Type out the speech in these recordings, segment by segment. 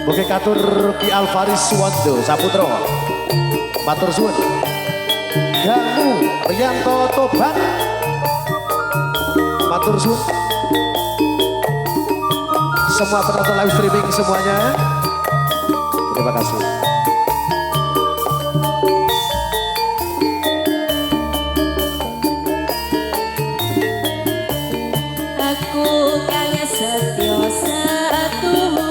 Oke katur Ki Alvaris Suwando Saputro. Matur suwun. Ganu Rianto Toban. Matur suwun. Semua penonton live streaming semuanya. Terima kasih. Aku kang setya satumu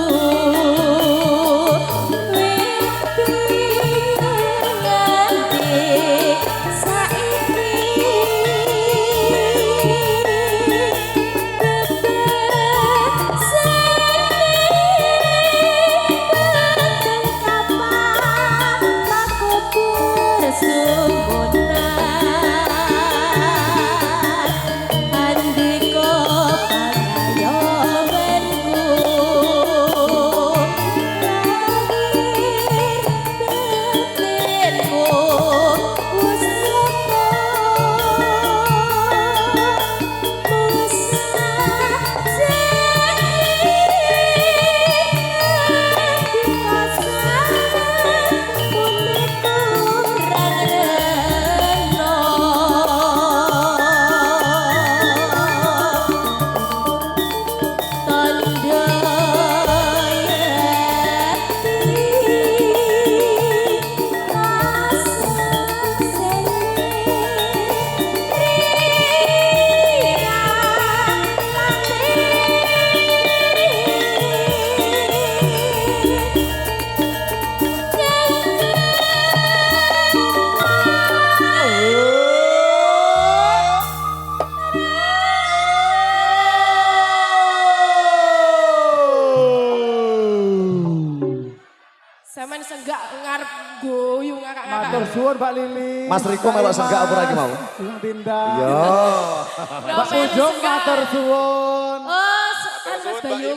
Sampeyan senggak ngarep goyu ngakak-ngakak. Matur suwun Mbak Lili. Mas Riko melok senggak apa lagi mau? Bung Tinda. Yo. Mbak Pujung matur suwun. Oh, Mas Bayu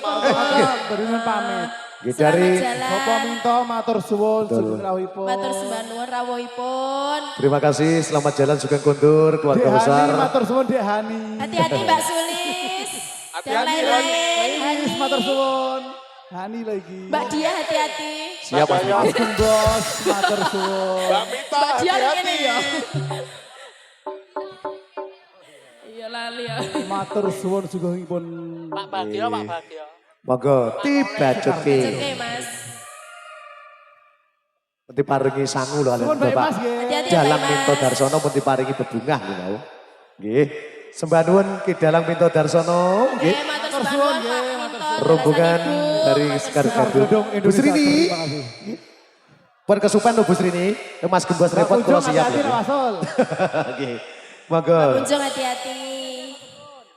Beriman pamit. Nggih, dari Bapak Minto matur suwun sugeng rawuhipun. Matur sembah nuwun rawuhipun. terima kasih, selamat jalan sugeng kundur keluarga Dek besar. Hani matur suwun Dek Hani. Hati-hati Mbak Sulis. Dan lain-lain. Hani matur suwun. Hani lagi. Mbak Dia hati-hati. Siap Mas Riko. Mas Gembos matur suwun. Mbak Dia ngene ya. Iya lali ya. Matur suwun sugengipun. Pak Bagio, Pak Bagio. Monggo tiba cuti. Oke Mas. Nanti paringi sangu lho Suwun Mbak Bapak. Mas nggih. Hati-hati ya Dalang Mas. Minto Darsono pun diparingi bebungah lho mau. Nggih. Sembah nuwun Ki Dalang Minto Darsono nggih. Oke, matur sembah nuwun Pak Minto. Rombongan Ibu. dari Matur Sekar sembah. Gandul. Gedung Bu Indonesia. Srini. Terima kasih. Pun kesupen lho Bu Srini. Mas Gembos Mbak repot Pujung kalau siap. hati-hati lho. Rasul. Nggih. Monggo. Kunjung hati-hati.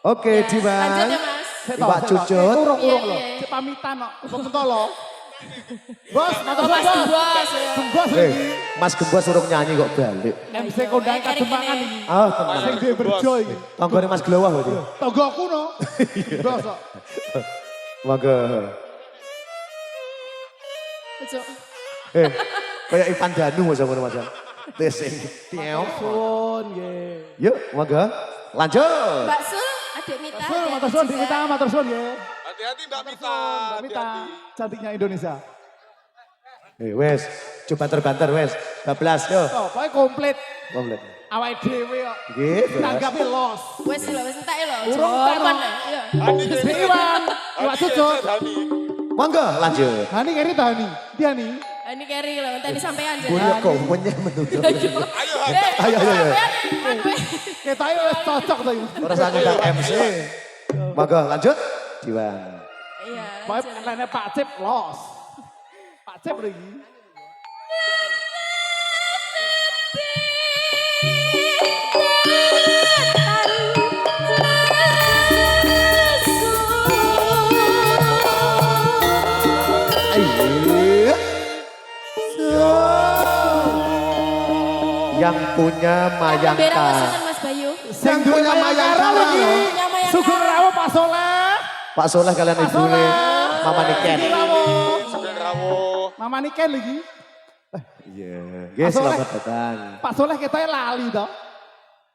Oke, Ya, lanjut ya Dimas. Mas. Mbak Cucut. Urung-urung Iya, lho. iya. Cek pamitan kok. Kok mentolo. Bos, matur Oh Mas suwun. Gembos. Gembos Eh, lagi. Mas Gembos urung nyanyi kok balik. MC kondang kademangan iki. Ah, tenan. Sing duwe berjo iki. Tanggane Mas Glowah berarti. Tonggoku no. Bos kok. Monggo. Ojo. Kayak Ivan Danu Mas ngono Mas. Tesing. Tiao. Suwun nggih. Yuk, monggo. Lanjut. Mbak Sul, adik Mita. Suwun hati-hati matur suwun juga. Dikita matur suwun nggih. Hati-hati Mbak Mita. Mbak Mita, cantiknya Indonesia. Wes, coba terbantar wes. Bablas yo. Oh, pokoknya komplit. Komplit. Awake dhewe kok. Nggih, beres. Tanggapi los. Wes lho, wes entek lho. Urung entek, Jawaban, no. ya. Si Iwan, Iwan Cucut. Monggo lanjut. Hani keri ta Hani? Dia nih. Ini carry lho, entek disampean aja. Kuwi kok menyeh menuju. Ayo, Ayo, ayo, ayo. Ketoke wis cocok to iki. Ora usah ngundang MC. Monggo lanjut. Diwan. Iya, Pokoknya lanjut. lainnya Pak Cip los. Pak Cip lagi. Ayo. Yang punya Bera Mayangka. wasingan Mas Bayu. Sing punya Mayangkara lagi. lho. Punya Mayangkara. Sugeng rawuh Pak Soleh. Pak Soleh kalian Pak ibu Soleh. Mama Niken. Sugeng rawuh. Sugeng rawuh. Mama Niken lagi. Iya. Guys, Pak Soleh. selamat datang. Pak Soleh ketoke lali toh.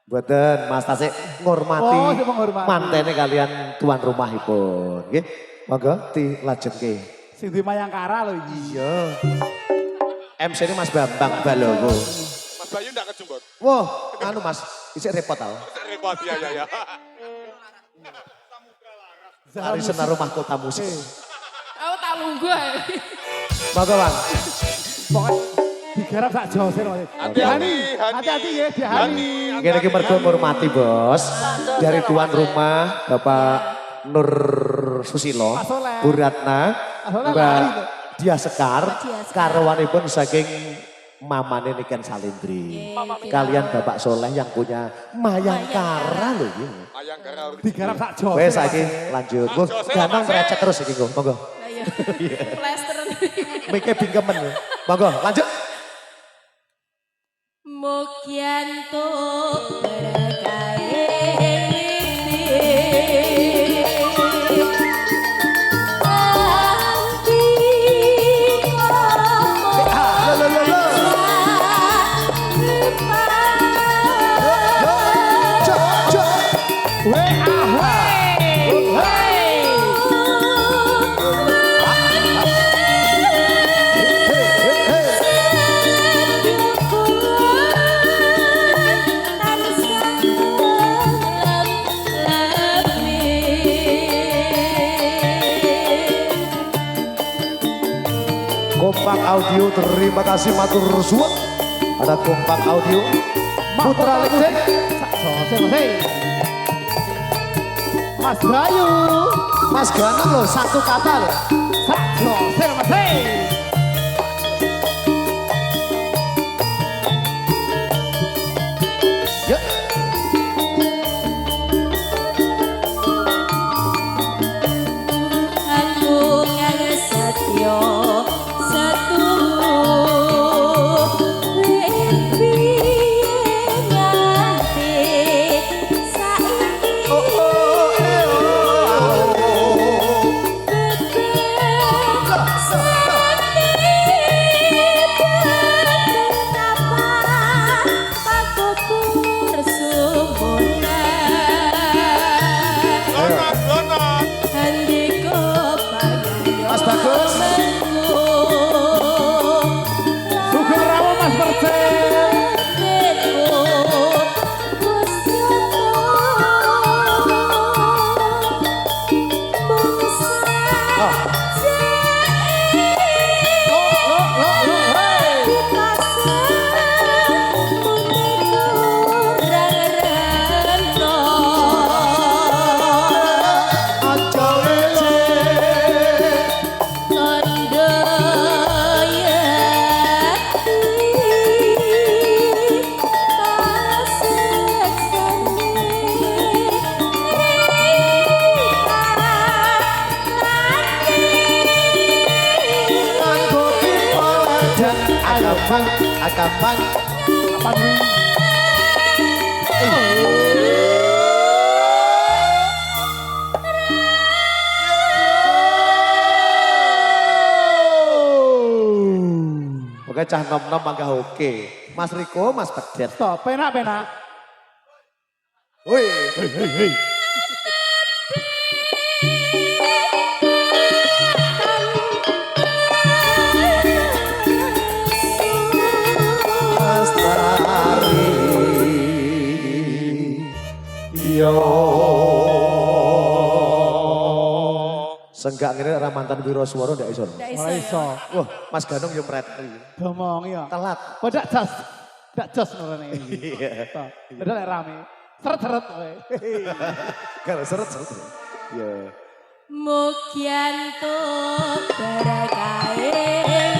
Buatan Mas Tasik ngormati Oh, dia menghormati. mantene kalian tuan rumahipun. Nggih. Monggo dilajengke. Sing di Mayangkara lho iki. Iya. MC ini Mas Bambang Balowo. Mas Bayu ndak kejembot. Wah, anu Mas, isik repot tau. Repot ya. Arisan rumah kota musik. Aku tak lungguh ae. Monggo Bang. Pokoknya digarap sak jose lho. Hati-hati, Hati-hati ya, dihani. Gini iki mergo ngurmati Bos. Dari tuan rumah Bapak Nur Susilo, Pak Soleh. Bu Ratna, Pak Soleh Mbak lari tuh. Dia Sekar, Dia Sekar. karwanipun saking mamane Niken Salindri. Kalian Bapak Soleh yang punya Mayangkara lho iki. Ayang gara Digarap sak jose. Wes saiki lanjut. Wah, ganang recet terus iki Go. Monggo. Lah ya. Plester. Mike bingkemen. Monggo, lanjut. Mukyanto berkae Kompak Audio, terima kasih matur suwun. Ada Kompak Audio, Putra Legend. Sak jose Mas. Hei. Mas Bayu. Mas Ganang loh, satu kata loh. Sak jose Mas. Hei. Ya. Aku kang setyo Lonos. Mas Bagus. Sugeng rawuh Mas Persen. Akapan. Apaan kuwi? Pokoknya cah nom-nom mangga oke. Mas Riko, Mas Pedet. Stop, penak. Woi. Lestari. Yo. Senggak ngene ora mantan Wiroswara ndak iso. Ndak Ora iso. iso. Wah, Mas Ganong yo mret. Ngomong ya. Telat. Padahal dak jos nurane iki. Padahal lek rame. Seret-seret kowe. Kalau seret-seret. Ya. Mukyanto berkae